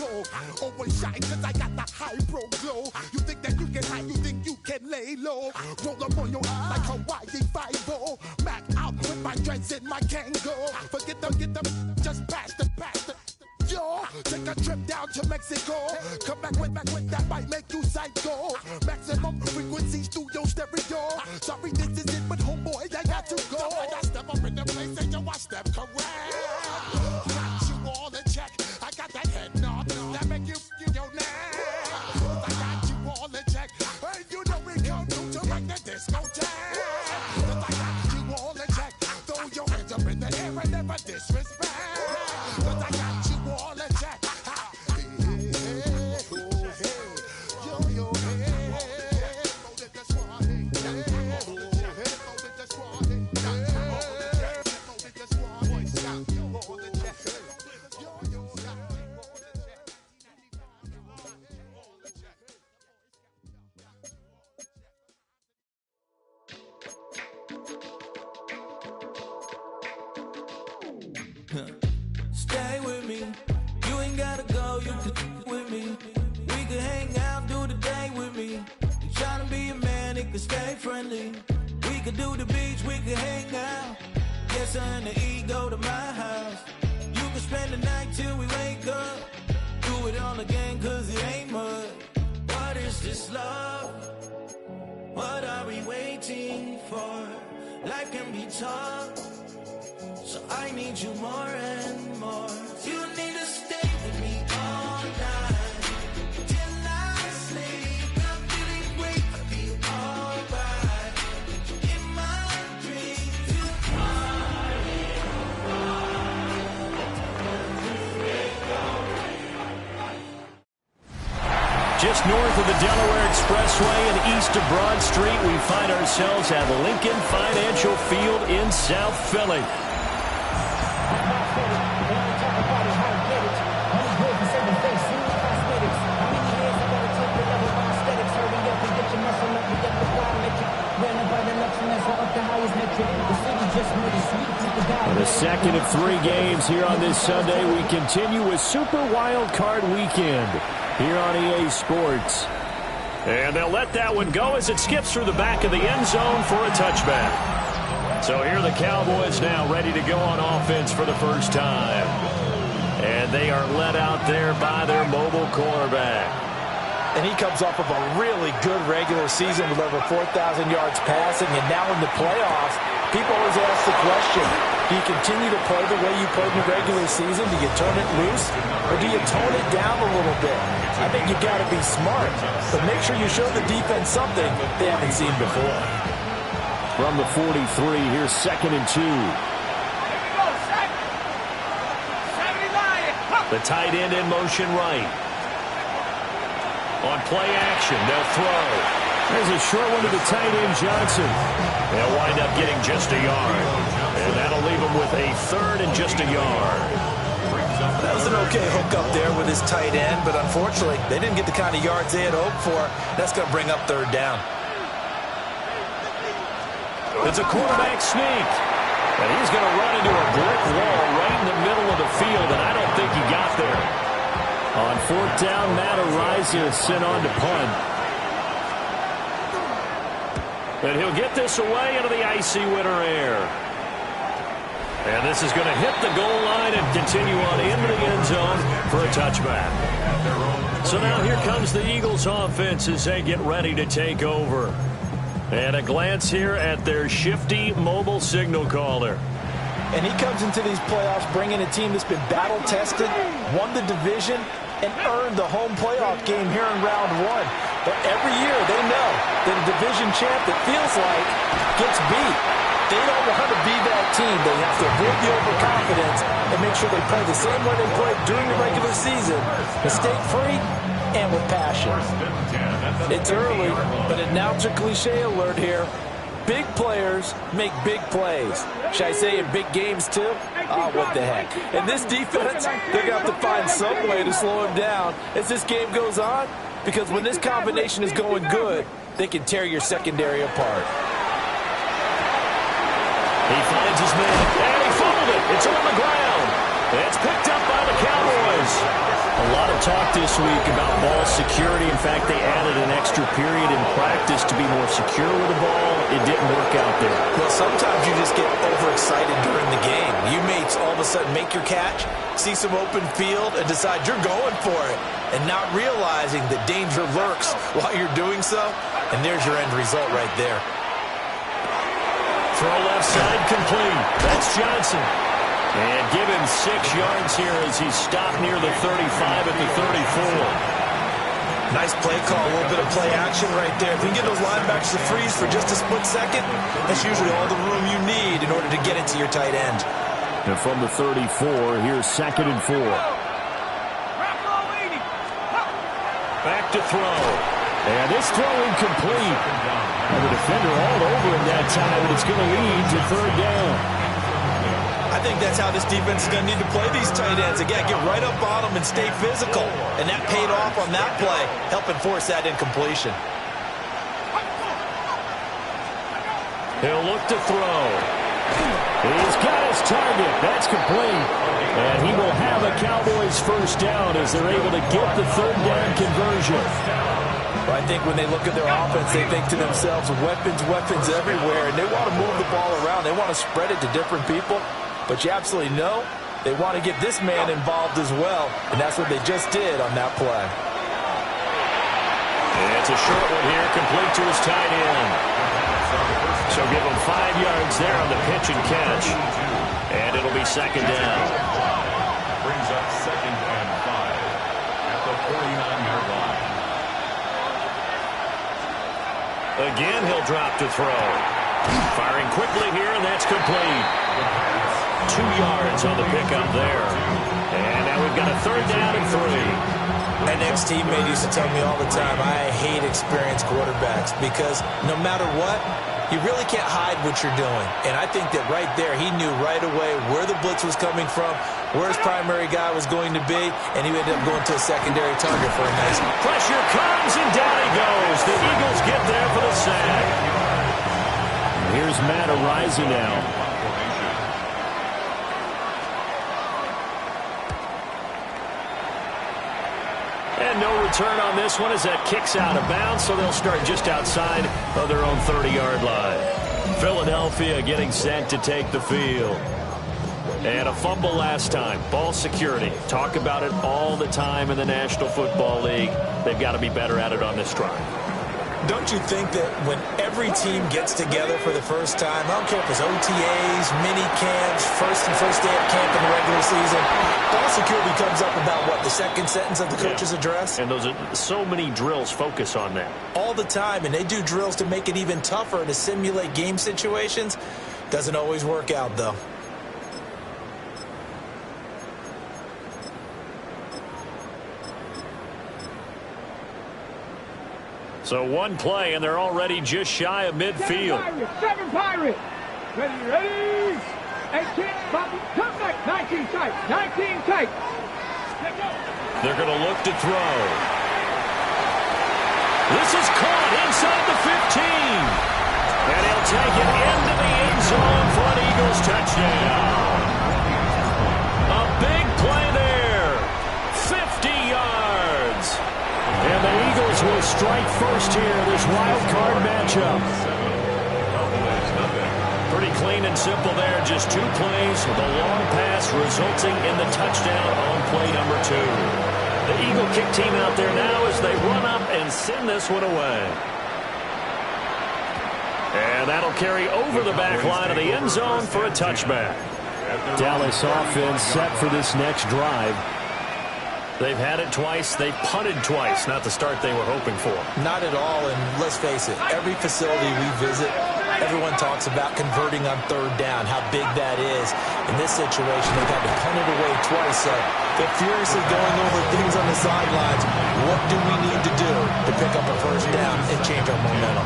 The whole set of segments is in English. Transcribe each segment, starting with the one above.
go. Always shine cause I got the high pro glow. You think that you can hide, you think you can lay low. Roll up on your ass like Hawaii 5-0. Mac out with my dreads and my Kango. Forget them, just pass the. Yo, take a trip down to Mexico. Come back with that might make you psycho. Maximum frequencies through your stereo. Sorry, this is it, but homeboy, I got to go. I step up in the place and yo, I step correct. Got you all in check. I got that head nod that make you your neck. I got you all in check. Hey, you know we come through to make the discotheque. I got you all in check. Throw your hands up in the air and never disrespect. I got you all in check. Stay with me. You ain't gotta go, you can with me. We can hang out, do the day with me. You tryna be a man, it can stay friendly. We could do the beach, we can hang out. Yes, and the ego to my house. You can spend the night till we wake up. Do it all again, cause it ain't mud. What is this love? What are we waiting for? Life can be tough, so I need you more and more. You need to stay with me all night till I sleep. I'm feeling great, I feel alright. In my dreams, Just north of the Delaware Expressway and east of Broad Street, we find ourselves at Lincoln Financial Field in South Philly. The second of 3 games here on this Sunday, we continue with Super Wild Card Weekend here on EA Sports. And they'll let that one go as it skips through the back of the end zone for a touchback. So here are the Cowboys now ready to go on offense for the first time. And they are led out there by their mobile quarterback. And he comes off of a really good regular season with over 4,000 yards passing. And now in the playoffs, people always ask the question, do you continue to play the way you played in the regular season? Do you turn it loose? Or do you tone it down a little bit? I think you've got to be smart. But make sure you show the defense something they haven't seen before. From the 43, here's 2nd and 2. The tight end in motion right. On play action, they'll throw. There's a short one to the tight end, Johnson. They'll wind up getting just a yard. And that'll leave them with a 3rd and just a yard. That was an okay hook up there with his tight end, but unfortunately, they didn't get the kind of yards they had hoped for. That's going to bring up 3rd down. It's a quarterback sneak. And he's going to run into a brick wall right in the middle of the field, and I don't think he got there. On 4th down, Matt Araiza is sent on to punt. And he'll get this away into the icy winter air. And this is going to hit the goal line and continue on into the end zone for a touchback. So now here comes the Eagles offense as they get ready to take over. And a glance here at their shifty mobile signal caller. And he comes into these playoffs bringing a team that's been battle-tested, won the division, and earned the home playoff game here in round 1. But every year they know that a division champ that feels like gets beat. They don't want to be that team. They have to avoid the overconfidence and make sure they play the same way they played during the regular season, mistake-free and with passion. It's early, but announcer cliche alert here. Big players make big plays. Should I say in big games too? Ah, what the heck. And this defense, they're going to have to find some way to slow him down as this game goes on, because when this combination is going good, they can tear your secondary apart. He finds his man, and he fumbled it. It's on the ground. It's picked up by the Cowboys. A lot of talk this week about ball security. In fact, they added an extra period in practice to be more secure with the ball. It didn't work out there. Well, sometimes you just get overexcited during the game. You may all of a sudden make your catch, see some open field, and decide you're going for it, and not realizing that danger lurks while you're doing so. And there's your end result right there. Throw left side complete. That's Johnson. And give him 6 yards here as he's stopped near the 35 at the 34. Nice play call, a little bit of play action right there. If you can get those linebackers to freeze for just a split second, that's usually all the room you need in order to get into your tight end. And from the 34, here's 2nd and 4. Back to throw. And this throw incomplete. And the defender all over him that time, and it's going to lead to 3rd down. I think that's how this defense is going to need to play these tight ends. Again, get right up on them and stay physical. And that paid off on that play, helping force that incompletion. He'll look to throw. He's got his target. That's complete. And he will have a Cowboys 1st down as they're able to get the 3rd down conversion. Well, I think when they look at their offense, they think to themselves, weapons everywhere. And they want to move the ball around. They want to spread it to different people. But you absolutely know they want to get this man involved as well, and that's what they just did on that play. And it's a short one here, complete to his tight end. So give him 5 yards there on the pitch and catch, and it'll be 2nd down. Brings up 2nd and 5 at the 49-yard line. Again, he'll drop to throw. Firing quickly here, and that's complete. 2 yards on the pickup there. And now we've got a 3rd down and 3. An ex-teammate used to tell me all the time, I hate experienced quarterbacks because no matter what, you really can't hide what you're doing. And I think that right there, he knew right away where the blitz was coming from, where his primary guy was going to be, and he ended up going to a secondary target for a nice. Pressure comes, and down he goes. The Eagles get there for the sack. Here's Matt Araiza now. And no return on this one as that kicks out of bounds, so they'll start just outside of their own 30-yard line. Philadelphia getting set to take the field. And a fumble last time. Ball security. Talk about it all the time in the National Football League. They've got to be better at it on this drive. Don't you think that when every team gets together for the first time, I don't care if it's OTAs, mini camps, first day of camp in the regular season, ball security comes up about what, the second sentence of the coach's address? And those are so many drills focus on that. All the time, and they do drills to make it even tougher to simulate game situations. Doesn't always work out, though. So one play, and they're already just shy of midfield. 7 Pirates. Ready. 18, Bobby, come back. 19 tight. 19 tight. They're going to look to throw. This is caught inside the 15. And he'll take it into the end zone for an Eagles touchdown. A big play there. 50 yards. And the Eagles will strike first here, this wild card matchup. Pretty clean and simple there. Just 2 plays with a long pass resulting in the touchdown on play number 2. The Eagle kick team out there now as they run up and send this one away. And that'll carry over the back line of the end zone for a touchback. Dallas offense set for this next drive. They've had it twice. They've punted twice. Not the start they were hoping for. Not at all, and let's face it, every facility we visit, everyone talks about converting on 3rd down, how big that is. In this situation, they've had to punt it away twice, so they're furiously going over things on the sidelines. What do we need to do to pick up a 1st down and change our momentum?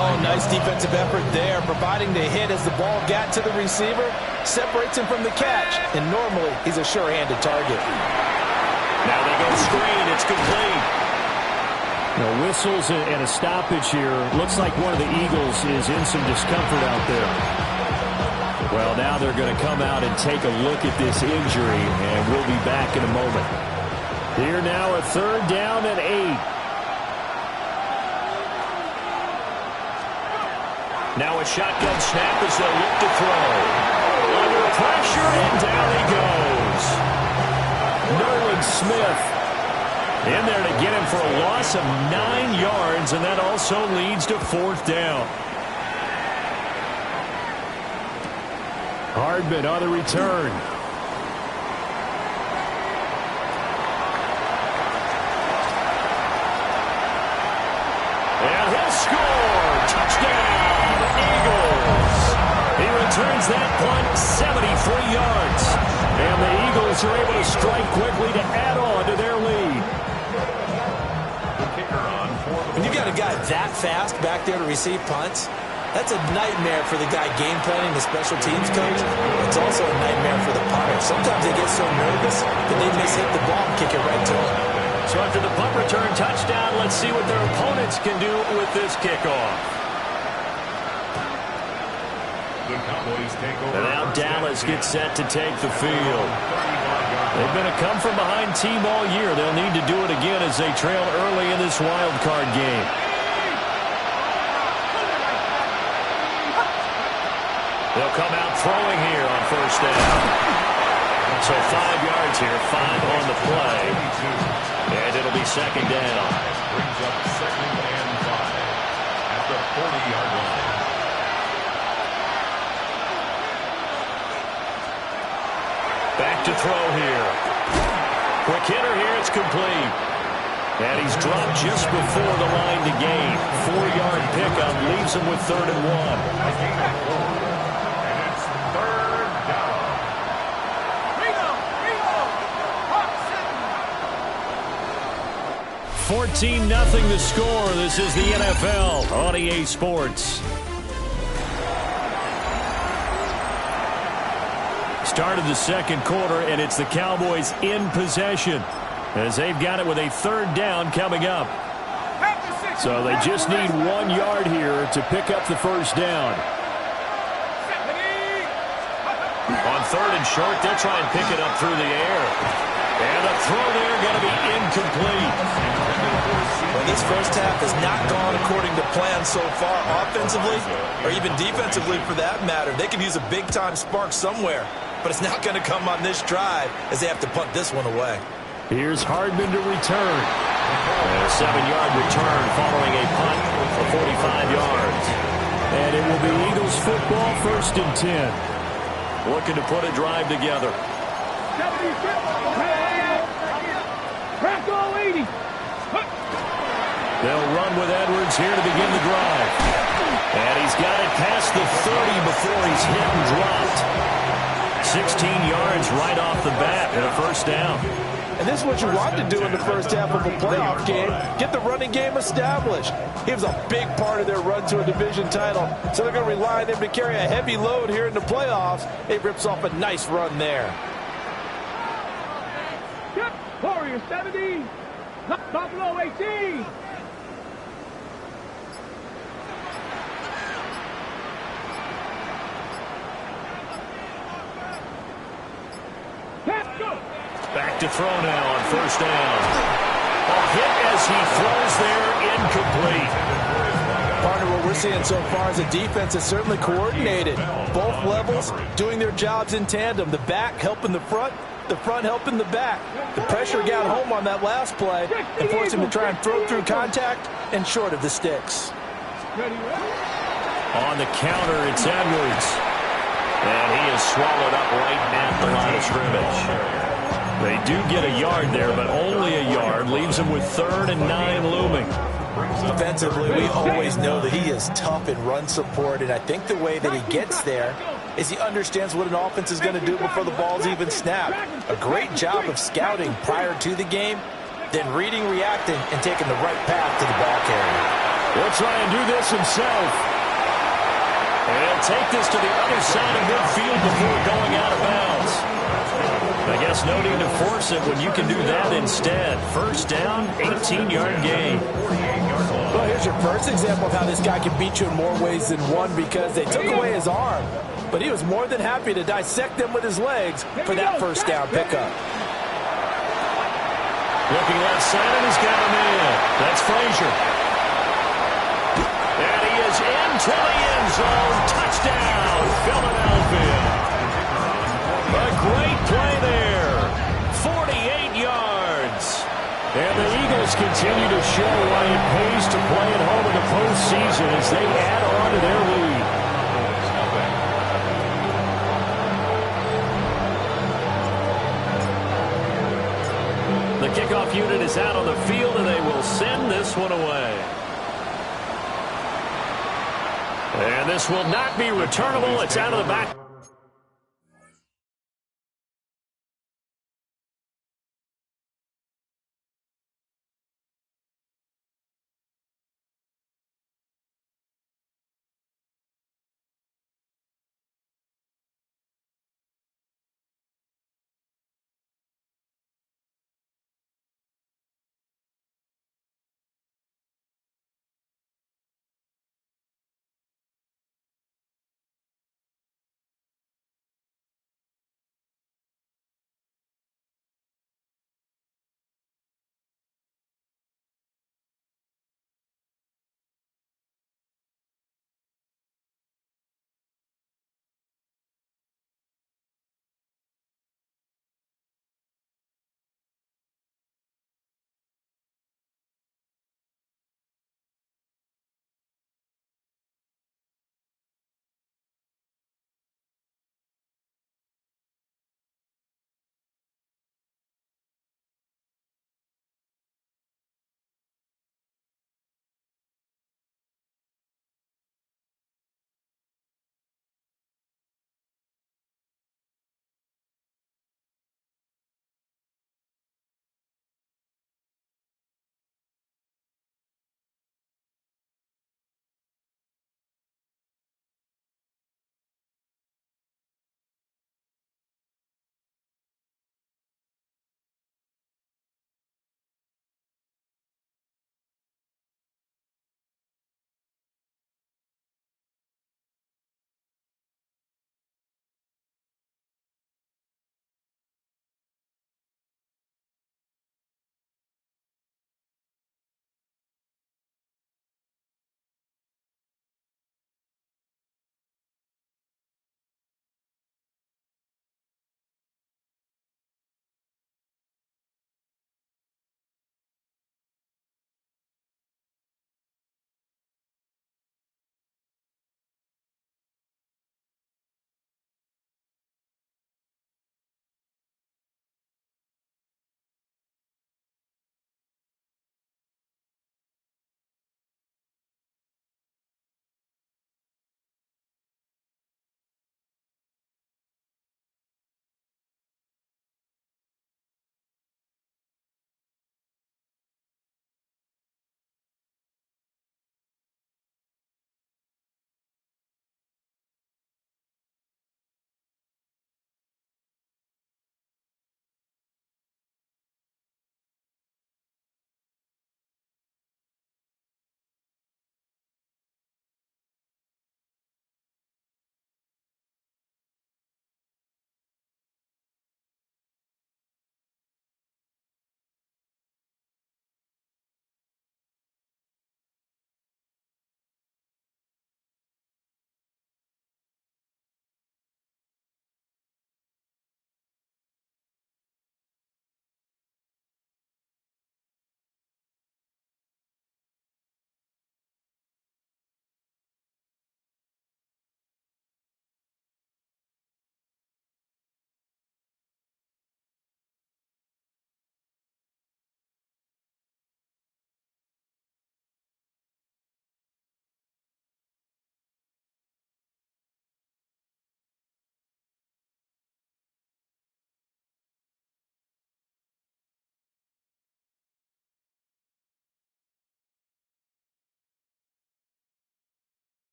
Oh, nice defensive effort there, providing the hit as the ball got to the receiver, separates him from the catch, and normally he's a sure-handed target. Now they go screen. It's complete. No whistles and a stoppage here. Looks like one of the Eagles is in some discomfort out there. Well, now they're going to come out and take a look at this injury, and we'll be back in a moment. Here now a 3rd down and 8. Now a shotgun snap as they'll look to throw. Under pressure, and down he goes. Nolan Smith in there to get him for a loss of 9 yards, and that also leads to 4th down. Hardman on the return. And he'll score. Touchdown, Eagles. He returns that punt 73 yards. And the Eagles are able to strike quickly to add on to their lead. When you got a guy that fast back there to receive punts, that's a nightmare for the guy game planning, the special teams coach. It's also a nightmare for the punter. Sometimes they get so nervous that they miss hit the ball and kick it right to him. So after the punt return touchdown, let's see what their opponents can do with this kickoff. And now Dallas gets set to take the field. They've been a come-from-behind team all year. They'll need to do it again as they trail early in this wild card game. They'll come out throwing here on 1st down. So 5 yards here, 5 on the play. And it'll be 2nd down. Brings up 2nd and 5 at the 40-yard line. Back to throw here. Quick hitter here, it's complete. And he's dropped just before the line to gain. 4-yard pickup leaves him with 3rd and 1. 14-0 the score. This is the NFL on EA Sports. Start of the 2nd quarter, and it's the Cowboys in possession as they've got it with a 3rd down coming up. So they just need 1 yard here to pick up the 1st down. On 3rd and short, they'll try and pick it up through the air. And the throw there going to be incomplete. Well, this first half has not gone according to plan so far offensively or even defensively for that matter. They could use a big-time spark somewhere, but it's not going to come on this drive as they have to punt this one away. Here's Hardman to return. And a 7-yard return following a punt for 45 yards. And it will be Eagles football 1st and 10. Looking to put a drive together. They'll run with Edwards here to begin the drive. And he's got it past the 30 before he's hit and dropped. 16 yards right off the bat and a 1st down. And this is what you want to do in the first half of a playoff game. Get the running game established. He was a big part of their run to a division title. So they're going to rely on him to carry a heavy load here in the playoffs. It rips off a nice run there. Warrior 70, Buffalo 18. Back to throw now on 1st down. A hit as he throws there, incomplete. Partner, what we're seeing so far is a defense that's certainly coordinated. Both levels doing their jobs in tandem. The back helping the front helping the back. The pressure got home on that last play and forced him to try and throw through contact and short of the sticks. On the counter, it's Edwards. And he is swallowed up right at the line of scrimmage. They do get a yard there, but only a yard. Leaves him with 3rd and 9 looming. Defensively, we always know that he is tough in run support, and I think the way that he gets there is he understands what an offense is going to do before the ball's even snapped. A great job of scouting prior to the game, then reading, reacting, and taking the right path to the ball carrier. He'll try and do this himself. And he'll take this to the other side of midfield before going out of bounds. I guess no need to force it when you can do that instead. 1st down, 18-yard gain. Well, here's your first example of how this guy can beat you in more ways than one because they took away his arm. But he was more than happy to dissect them with his legs for that 1st down pickup. Looking left side, and he's got a man. That's Frazier. And he is into the end zone. Touchdown, Philadelphia. A great play there. 48 yards. And the Eagles continue to show why it pays to play at home in the postseason as they add on to their lead. The kickoff unit is out on the field, and they will send this one away. And this will not be returnable. It's out of the back.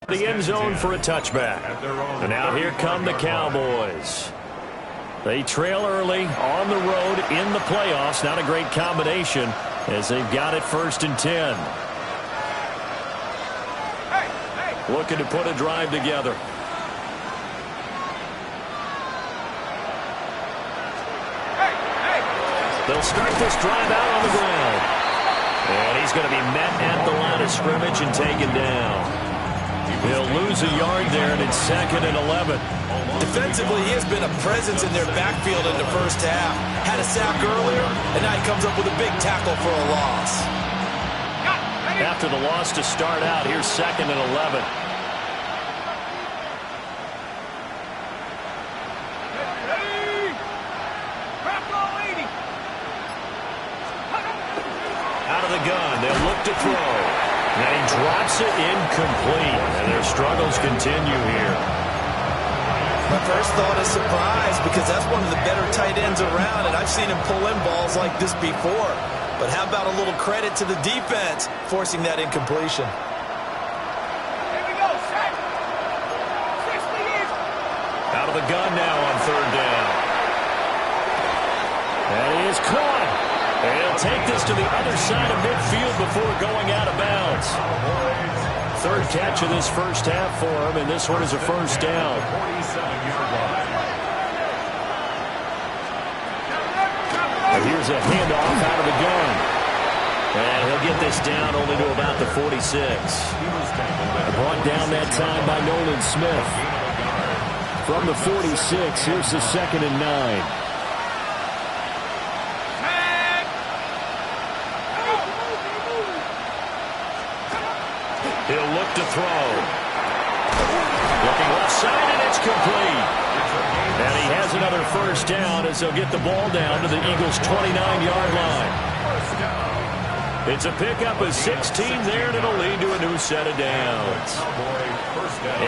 The end zone for a touchback. And now here come the Cowboys. They trail early on the road in the playoffs. Not a great combination as they've got it 1st and 10. Looking to put a drive together. They'll start this drive out on the ground. And he's going to be met at the line of scrimmage and taken down. He'll lose a yard there, and it's 2nd and 11. Defensively, he has been a presence in their backfield in the first half. Had a sack earlier, and now he comes up with a big tackle for a loss. After the loss to start out, here's 2nd and 11. Out of the gun, they'll look to throw. And he drops it incomplete. And their struggles continue here. My first thought is surprise because that's one of the better tight ends around, and I've seen him pull in balls like this before. But how about a little credit to the defense forcing that incompletion? Here we go, set. 60 Out of the gun now on 3rd down. And he is caught. And he'll take this to the other side of midfield before going out of bounds. 3rd catch of this first half for him, and this one is a 1st down. And here's a handoff out of the gun. And he'll get this down only to about the 46. Brought down that time by Nolan Smith. From the 46, here's the 2nd and 9. He'll look to throw. Looking left side, and it's complete. And he has another 1st down as they'll get the ball down to the Eagles' 29-yard line. It's a pickup of 16 there, and it'll lead to a new set of downs.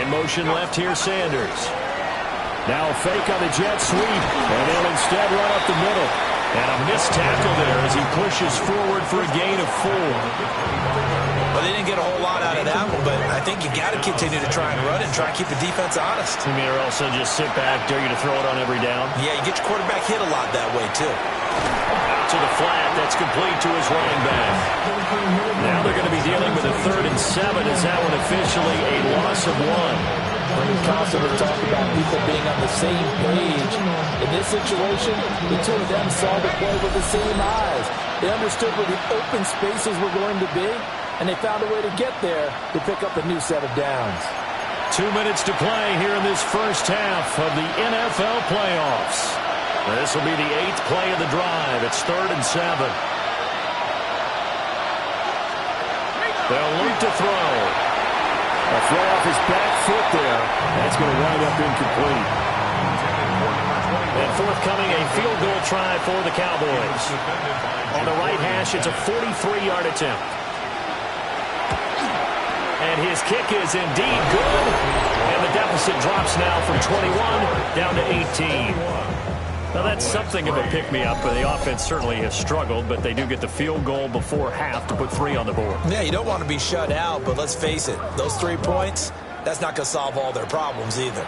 In motion left here, Sanders. Now a fake on the jet sweep, and they'll instead run up the middle. And a missed tackle there as he pushes forward for a gain of 4. Well, they didn't get a whole lot out of that one, but I think you got to continue to try and run it and try and keep the defense honest. You mean, or else they'll just sit back, dare you to throw it on every down? Yeah, you get your quarterback hit a lot that way, too. Out to the flat, that's complete to his running back. Now they're going to be dealing with a 3rd and 7 as that one officially a loss of 1. Brandon Costello talked about people being on the same page. In this situation, the two of them saw the play with the same eyes. They understood where the open spaces were going to be, and they found a way to get there to pick up a new set of downs. 2 minutes to play here in this first half of the NFL playoffs. This will be the 8th play of the drive. It's 3rd and 7. They'll look to throw. A throw off his back foot there. That's going to wind up incomplete. And forthcoming, a field goal try for the Cowboys. On the right hash, it's a 43-yard attempt. And his kick is indeed good. And the deficit drops now from 21 down to 18. Now, that's something of a pick-me-up, but the offense certainly has struggled, but they do get the field goal before half to put 3 on the board. Yeah, you don't want to be shut out, but let's face it, those 3 points, that's not going to solve all their problems either.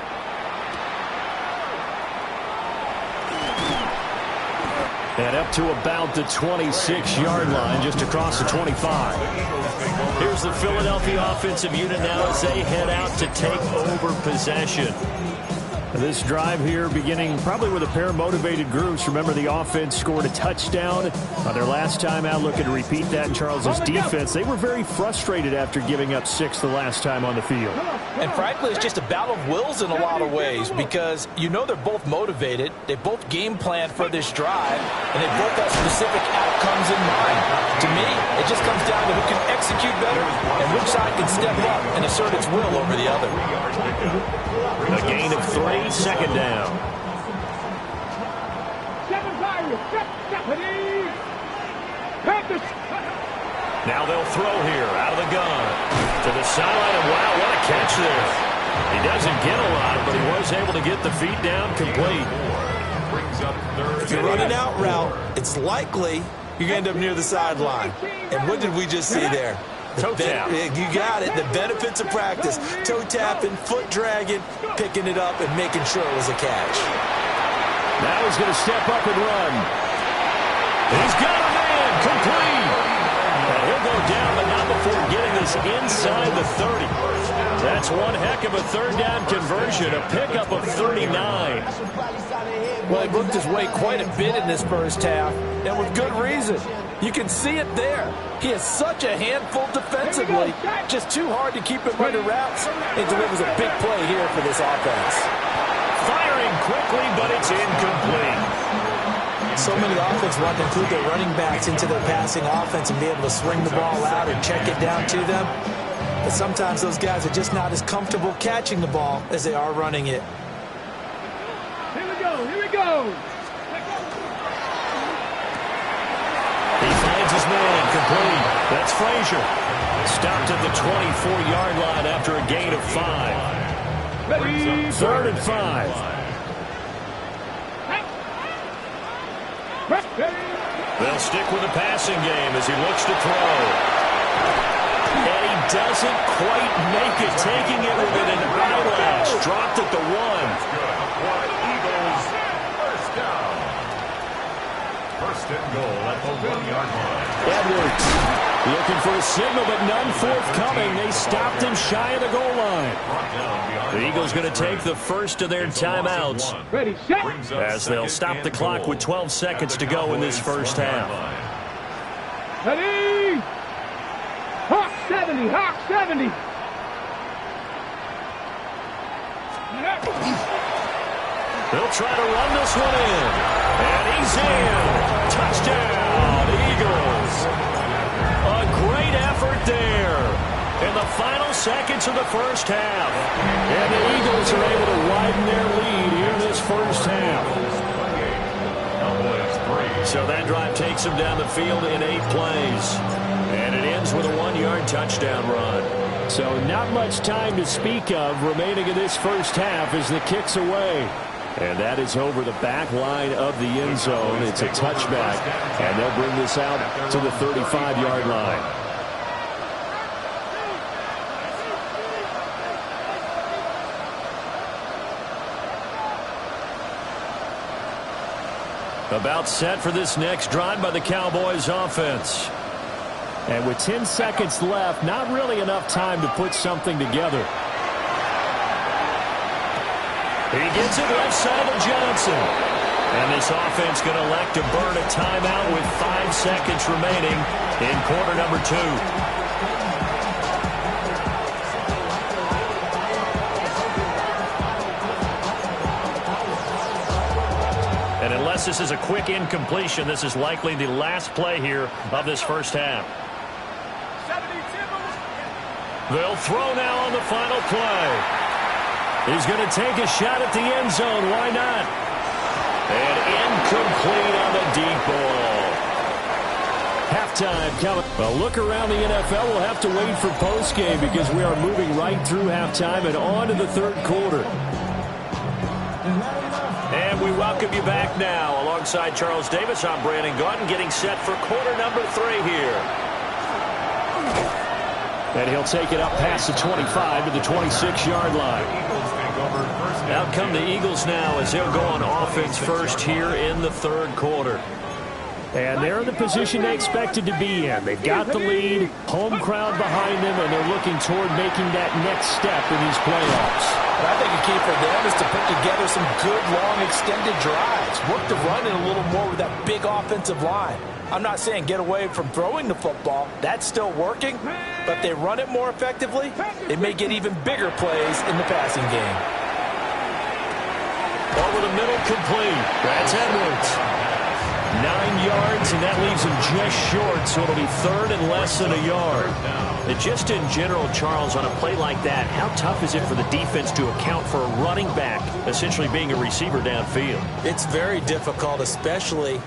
And up to about the 26-yard line, just across the 25. Here's the Philadelphia offensive unit now as they head out to take over possession. This drive here beginning probably with a pair of motivated groups. Remember, the offense scored a touchdown on their last time out. Looking to repeat that in Charles's defense. They were very frustrated after giving up 6 the last time on the field. And frankly, it's just a battle of wills in a lot of ways because you know they're both motivated. They both game planned for this drive, and they both have specific outcomes in mind. To me, it just comes down to who can execute better and which side can step up and assert its will over the other. A gain of 3, 2nd down. Now they'll throw here out of the gun to the sideline, and wow, what a catch there. He doesn't get a lot, but he was able to get the feet down complete. If you're running out route, it's likely you're going to end up near the sideline. And what did we just see there? Toe tap. You got it. The benefits of practice. Toe tapping, foot dragging, picking it up, and making sure it was a catch. Now he's going to step up and run. He's got a man. Complete. And he'll go down, but not before getting this inside the 30. That's one heck of a third down conversion, a pickup of 39. Well, he booked his way quite a bit in this first half, and with good reason. You can see it there. He is such a handful defensively. Just too hard to keep him under wraps. It delivers a big play here for this offense. Firing quickly, but it's incomplete. So many offenses want to include their running backs into their passing offense and be able to swing the ball out and check it down to them. But sometimes those guys are just not as comfortable catching the ball as they are running it. Here we go, here we go. He finds his man, complete. That's Frazier. Stopped at the 24-yard line after a gain of 5. Ready. 3rd and 5. They'll stick with the passing game as he looks to throw. And he doesn't quite make it, taking it within an eyelash. Dropped at the 1. Eagles, first down. First and goal at the 1-yard line. Edwards looking for a signal, but none forthcoming. They stopped him shy of the goal line. The Eagles going to take the first of their timeouts Ready, set. as they'll stop the clock with 12 seconds to go in this first half. Ready. Hawk 70, Hawk 70. They'll try to run this one in. And he's in. Touchdown, Eagles. A great effort there in the final seconds of the first half. And the Eagles are able to widen their lead here in this first half. So that drive takes them down the field in 8 plays. And it ends with a 1-yard touchdown run. So not much time to speak of remaining in this first half as the kick's away. And that is over the back line of the end zone. It's a touchback. And they'll bring this out to the 35-yard line. About set for this next drive by the Cowboys offense. And with 10 seconds left, not really enough time to put something together. He gets it left side of Johnson. And this offense going to elect to burn a timeout with 5 seconds remaining in quarter number 2. And unless this is a quick incompletion, this is likely the last play here of this first half. They'll throw now on the final play. He's going to take a shot at the end zone. Why not? And incomplete on the deep ball. Halftime coming. A look around the NFL. We'll have to wait for postgame because we are moving right through halftime and on to the third quarter. And we welcome you back now. Alongside Charles Davis, I'm Brandon Gaudin, getting set for quarter number 3 here. And he'll take it up past the 25 to the 26-yard line. Out come the Eagles now as they'll go on offense first here in the third quarter. And they're in the position they expected to be in. They've got the lead, home crowd behind them, and they're looking toward making that next step in these playoffs. And I think a key for them is to put together some good, long, extended drives. Work the run in a little more with that big offensive line. I'm not saying get away from throwing the football. That's still working. But if they run it more effectively, they may get even bigger plays in the passing game. Over the middle, complete. That's Edwards. 9 yards, and that leaves him just short, so it'll be third and less than a yard. And just in general, Charles, on a play like that, how tough is it for the defense to account for a running back essentially being a receiver downfield? It's very difficult, especially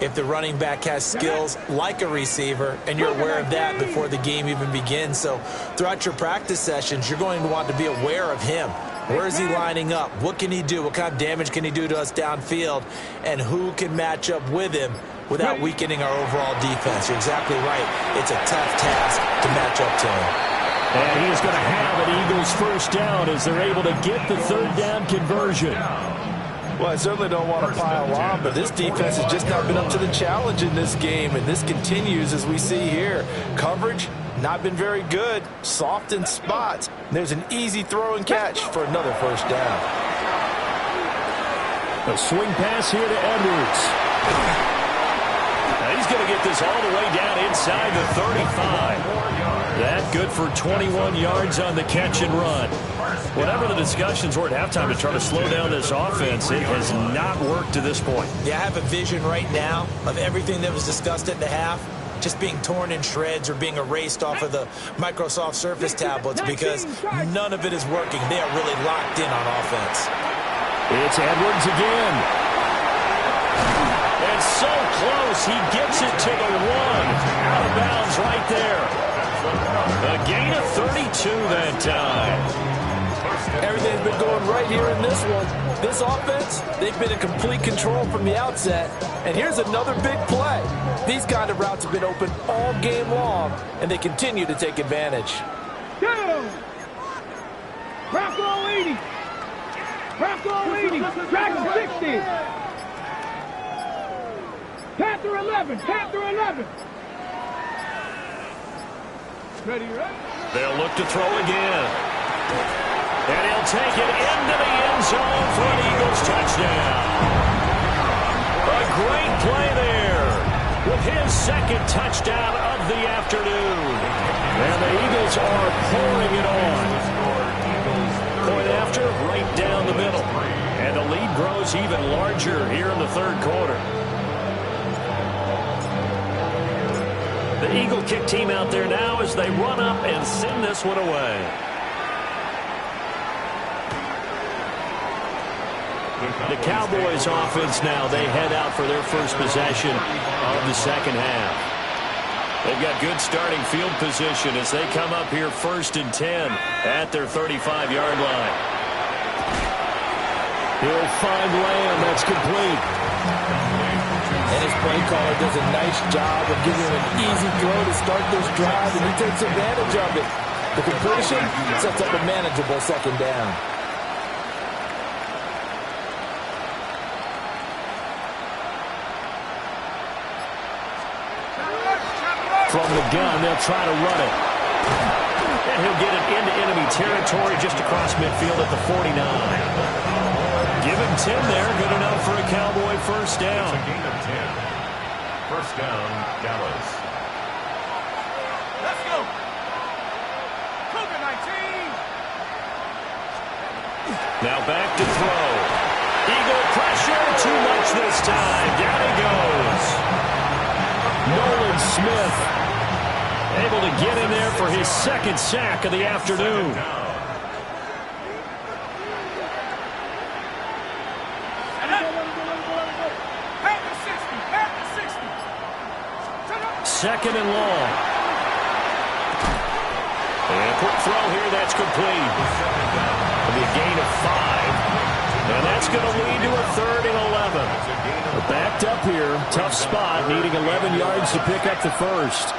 if the running back has skills like a receiver, and you're aware of that before the game even begins. So throughout your practice sessions, you're going to want to be aware of him. Where is he lining up? What can he do? What kind of damage can he do to us downfield? And who can match up with him without weakening our overall defense. You're exactly right. It's a tough task to match up to him. And he is going to have an Eagles first down as they're able to get the third down conversion. Well, I certainly don't want to pile on, but this defense has just not been up to the challenge in this game, and this continues as we see here. Coverage, not been very good, soft in spots. There's an easy throw and catch for another first down. A swing pass here to Edwards. Now he's going to get this all the way down inside the 35. That good for 21 yards on the catch and run. Whatever the discussions were at halftime to try to slow down this offense, it has not worked to this point. Yeah, I have a vision right now of everything that was discussed at the half just being torn in shreds or being erased off of the Microsoft Surface tablets because none of it is working. They are really locked in on offense. It's Edwards again. And so close, he gets it to the 1. Out of bounds right there. A gain of 32 that time. Everything's been going right here in this one. This offense, they've been in complete control from the outset. And here's another big play. These kind of routes have been open all game long, and they continue to take advantage. Down. Bronco 80. Bronco 80. Dragon 60. Panther 11. Panther 11. Ready, right? They'll look to throw again. And he'll take it into the end zone for an Eagles touchdown. A great play there with his second touchdown of the afternoon. And the Eagles are pouring it on. Point after, right down the middle. And the lead grows even larger here in the third quarter. The Eagle kick team out there now as they run up and send this one away. The Cowboys offense now, they head out for their first possession of the second half. They've got good starting field position as they come up here 1st and 10 at their 35-yard line. He'll find Lamb. That's complete. And his play caller does a nice job of giving him an easy throw to start this drive, and he takes advantage of it. The completion sets up a manageable second down. From the gun, they'll try to run it. And he'll get it into enemy territory just across midfield at the 49. Give him 10 there. Good enough for a Cowboy first down. It's a gain of 10. First down, Dallas. Let's go. COVID-19. Now back to throw. Eagle pressure. Too much this time. Down he goes. Nolan Smith able to get in there for his second sack of the afternoon. Second and long. And quick throw here, that's complete. It'll be a gain of 5. And that's going to lead to a 3rd and 11. We're backed up here. Tough spot, needing 11 yards to pick up the first.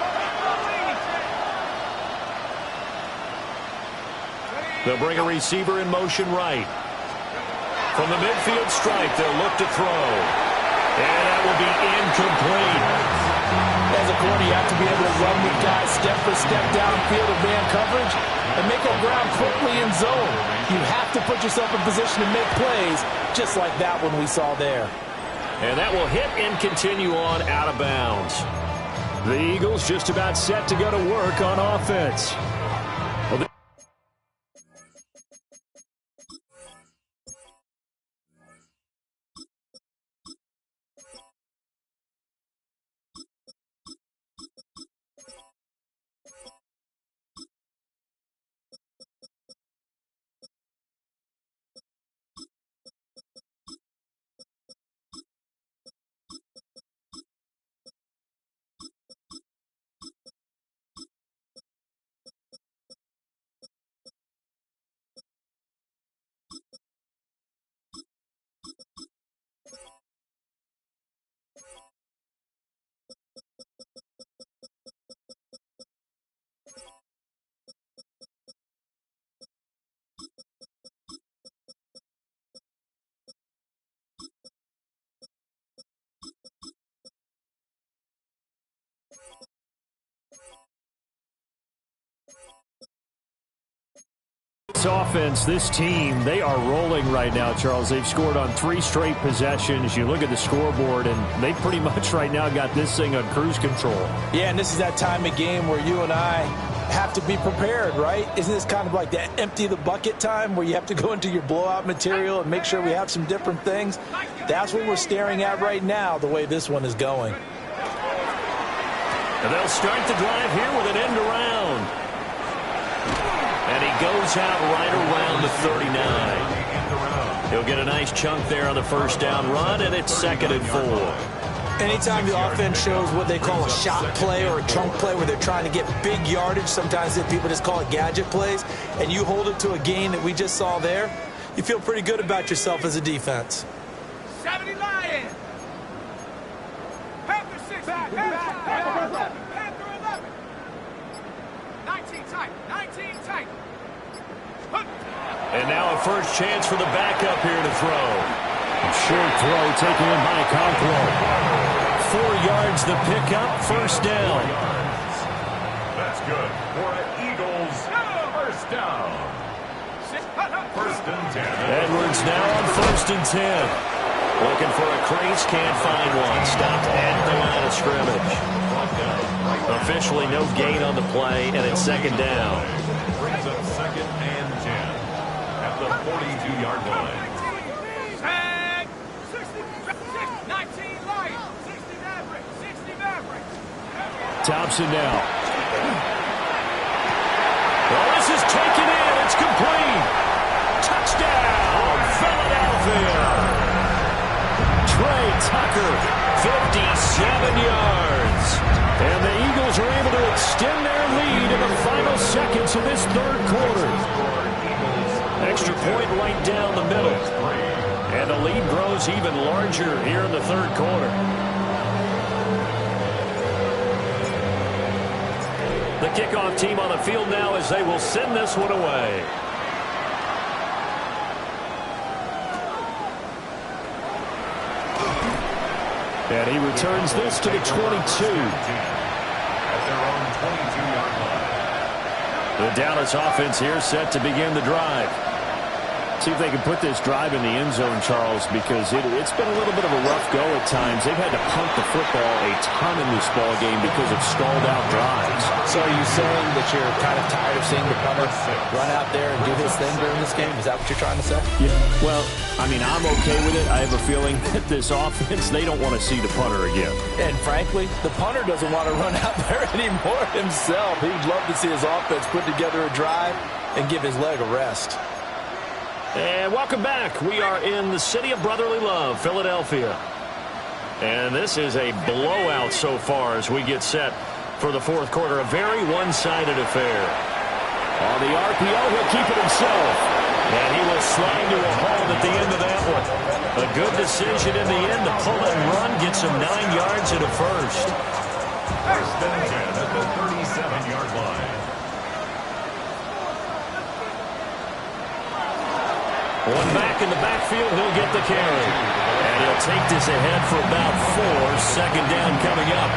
They'll bring a receiver in motion right. From the midfield stripe, they'll look to throw. And that will be incomplete. As a corner, you have to be able to run with guys step for step downfield of man coverage and make up ground quickly in zone. You have to put yourself in position to make plays, just like that one we saw there. And that will hit and continue on out of bounds. The Eagles just about set to go to work on offense. This offense, this team, they are rolling right now, Charles. They've scored on 3 straight possessions. You look at the scoreboard, and they pretty much right now got this thing on cruise control. Yeah, and this is that time of game where you and I have to be prepared, right? Isn't this kind of like that empty the bucket time where you have to go into your blowout material and make sure we have some different things? That's what we're staring at right now, the way this one is going. And they'll start the drive here with an end around. And he goes out right around the 39. He'll get a nice chunk there on the first down run, and it's 2nd and 4. Anytime the offense shows what they call a shot play or a chunk play where they're trying to get big yardage, sometimes people just call it gadget plays, and you hold it to a gain that we just saw there, you feel pretty good about yourself as a defense. 70 Lions. Panther 6. Panther 11. 19 tight. 19 tight. And now a first chance for the backup here to throw. Short throw taken in by Conklin. 4 yards the pickup, first down. That's good for an Eagles first down. 1st and 10. Edwards now on 1st and 10. Looking for a crease, can't find one. Stopped at the line of scrimmage. Officially no gain on the play, and it's 2nd down. Brings up 2nd and 10 at the 42-yard line. 19 Lions. 60 Mavericks. 60 Mavericks. Thompson now. Well, this is taken in. It's complete. Touchdown, Philadelphia. Trey Tucker, 57 yards. And the Eagles are able to extend their lead in the final seconds of this 3rd quarter. Extra point right down the middle. And the lead grows even larger here in the 3rd quarter. The kickoff team on the field now as they will send this one away. And he returns this to the 22. At their own 22-yard line. The Dallas offense here set to begin the drive. See if they can put this drive in the end zone, Charles, because it's been a little bit of a rough go at times. They've had to punt the football a ton in this ball game because of stalled out drives. So are you saying that you're kind of tired of seeing the punter run out there and do his thing during this game? Is that what you're trying to say? Yeah. Well, I mean, I'm okay with it. I have a feeling that this offense, they don't want to see the punter again. And frankly, the punter doesn't want to run out there anymore himself. He'd love to see his offense put together a drive and give his leg a rest. And welcome back. We are in the city of brotherly love, Philadelphia. And this is a blowout so far as we get set for the 4th quarter. A very one-sided affair. On the RPO, he'll keep it himself. And he will slide to a hold at the end of that one. A good decision in the end to pull and run, get some 9 yards and a first. 1st and 10 at the 37-yard line. One back in the backfield, he'll get the carry. And he'll take this ahead for about 4. 2nd down coming up.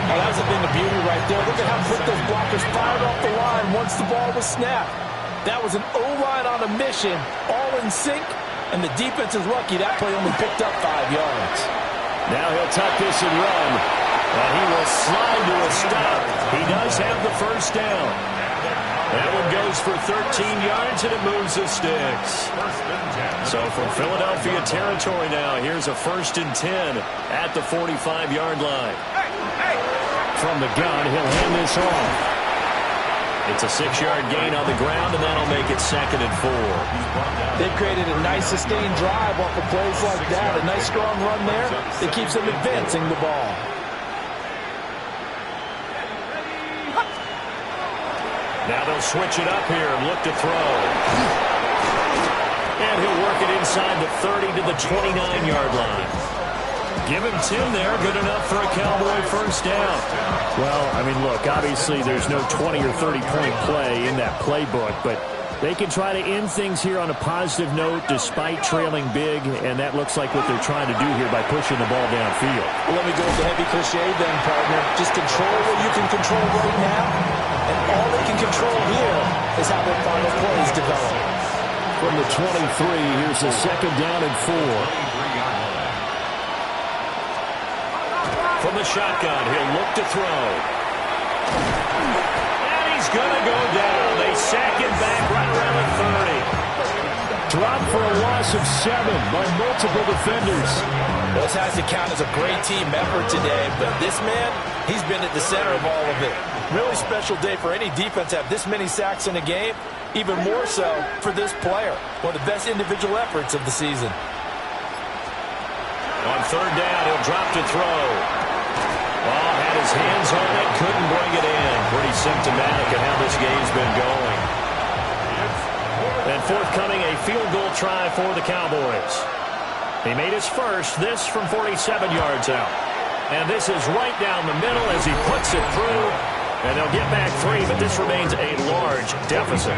Well, that's been the beauty right there. Look at how quick those blockers fired off the line once the ball was snapped. That was an O-line on a mission, all in sync, and the defense is lucky that play only picked up 5 yards. Now he'll tuck this and run. And he will slide to a stop. He does have the first down. That one goes for 13 yards, and it moves the sticks. So from Philadelphia territory now, here's a 1st and 10 at the 45-yard line. From the gun, he'll hand this off. It's a 6-yard gain on the ground, and that'll make it 2nd and 4. They've created a nice sustained drive off of plays like that. A nice strong run there that keeps them advancing the ball. Now they'll switch it up here and look to throw. And he'll work it inside the 30 to the 29-yard line. Give him 10 there. Good enough for a Cowboy first down. Well, I mean, look, obviously there's no 20 or 30-point play in that playbook, but they can try to end things here on a positive note despite trailing big, and that looks like what they're trying to do here by pushing the ball downfield. Well, let me go with the heavy cliche then, partner. Just control what you can control right now, and all they can control here is how their final plays develop. From the 23, here's a 2nd down and 4. From the shotgun, he'll look to throw. And he's going to go down. They sack him back right around the 30. Dropped for a loss of 7 by multiple defenders. This has to count as a great team effort today, but this man, he's been at the center of all of it. Really special day for any defense to have this many sacks in a game, even more so for this player. One of the best individual efforts of the season. On 3rd down, he'll drop to throw. Oh, had his hands on it, couldn't bring it in. Pretty symptomatic of how this game's been going. And forthcoming, a field goal try for the Cowboys. He made his first, this from 47 yards out. And this is right down the middle as he puts it through. And they'll get back 3, but this remains a large deficit.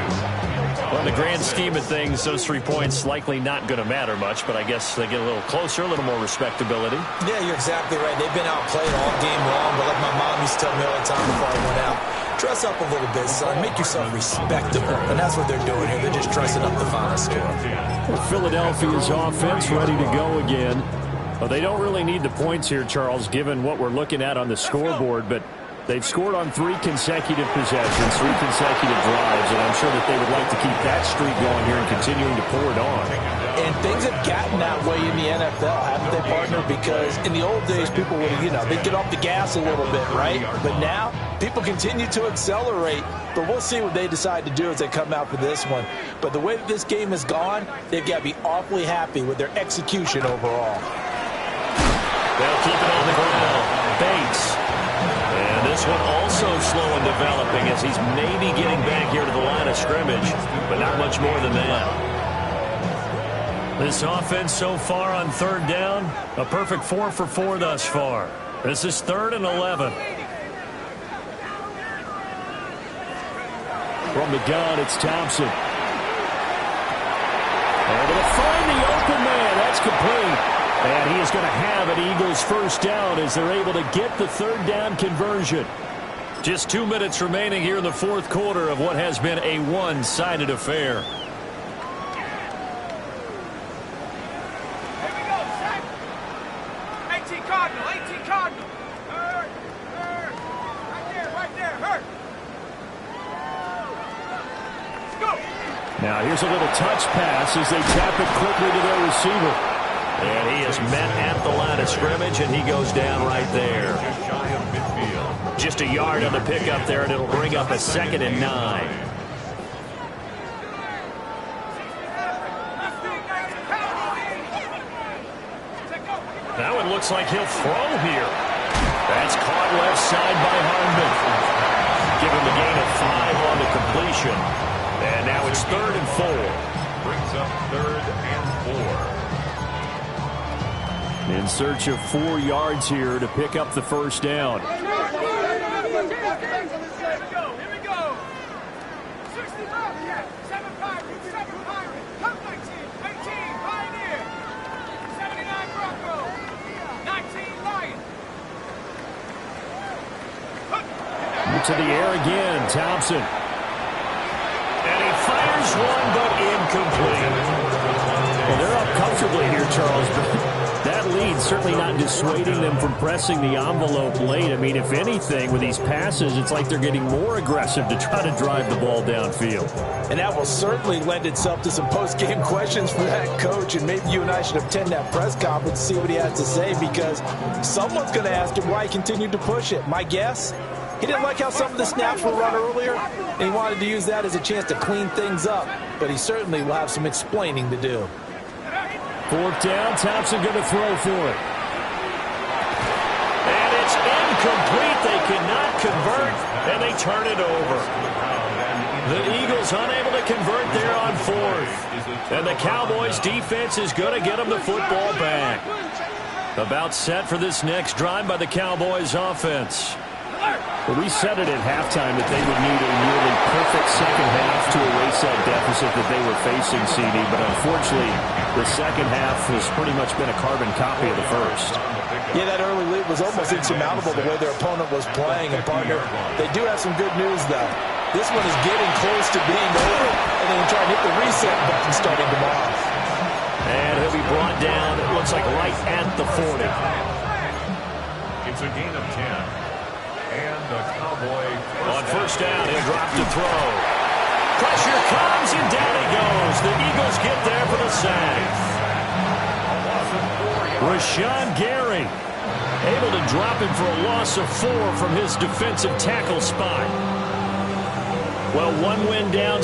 Well, in the grand scheme of things, those 3 points likely not going to matter much, but I guess they get a little closer, a little more respectability. Yeah, you're exactly right. They've been outplayed all game long, but like my mom used to tell me all the time before I went out, dress up a little bit, son. Make yourself respectable. And that's what they're doing here. They're just dressing up the final score. Well, Philadelphia's offense ready to go again. Well, they don't really need the points here, Charles, given what we're looking at on the scoreboard, but they've scored on 3 consecutive possessions, 3 consecutive drives, and I'm sure that they would like to keep that streak going here and continuing to pour it on. And things have gotten that way in the NFL, haven't they, partner? Because in the old days, people would, they'd get off the gas a little bit, right? But now, people continue to accelerate. But we'll see what they decide to do as they come out for this one. But the way that this game has gone, they've got to be awfully happy with their execution overall. They'll keep it on the ground. Bates. And this one also slow in developing as he's maybe getting back here to the line of scrimmage, but not much more than that. This offense so far on 3rd down, a perfect 4 for 4 thus far. This is 3rd and 11. From the gun, it's Thompson. They're going to find the open man. That's complete. And he is going to have an Eagles first down as they're able to get the 3rd down conversion. Just 2 minutes remaining here in the 4th quarter of what has been a one-sided affair. Now here's a little touch pass as they tap it quickly to their receiver. And he is met at the line of scrimmage, and he goes down right there. Just a yard on the pickup there, and it'll bring up a 2nd and 9. That one looks like he'll throw here. That's caught left side by Hardman. Give him a gain of 5 on the completion. And now it's 3rd and 4. Brings up 3rd and 4. In search of 4 yards here to pick up the first down. Here we go. 65, 7 Pirates, 7 Pirates, Cup 19, 18 Pioneer, 79 Broncos, 19 Lions. To the air again, Thompson. And he fires one, but incomplete. Well, they're up comfortably here, Charles, but that lead certainly not dissuading them from pressing the envelope late. I mean, if anything, with these passes, it's like they're getting more aggressive to try to drive the ball downfield. And that will certainly lend itself to some post-game questions for that coach, and maybe you and I should attend that press conference to see what he has to say, because someone's going to ask him why he continued to push it. My guess, he didn't like how some of the snaps were run earlier, and he wanted to use that as a chance to clean things up, but he certainly will have some explaining to do. 4th down, Thompson going to throw for it. And it's incomplete. They cannot convert, and they turn it over. The Eagles unable to convert there on 4th. And the Cowboys defense is going to get them the football back. About set for this next drive by the Cowboys offense. Well, we said it at halftime that they would need a nearly perfect second half to erase that deficit that they were facing, CD, but unfortunately the second half has pretty much been a carbon copy of the first. Yeah, that early lead was almost insurmountable the way their opponent was playing. And, partner, they do have some good news, though. This one is getting close to being over, and then try and hit the reset button starting tomorrow. And he'll be brought down, it looks like right at the 40. It's a gain of 10. And the Cowboy On first down, he'll drop to throw. Pressure comes, and down he goes. The Eagles get there for the sack. Rashawn Gary able to drop him for a loss of 4 from his defensive tackle spot. Well, one win down.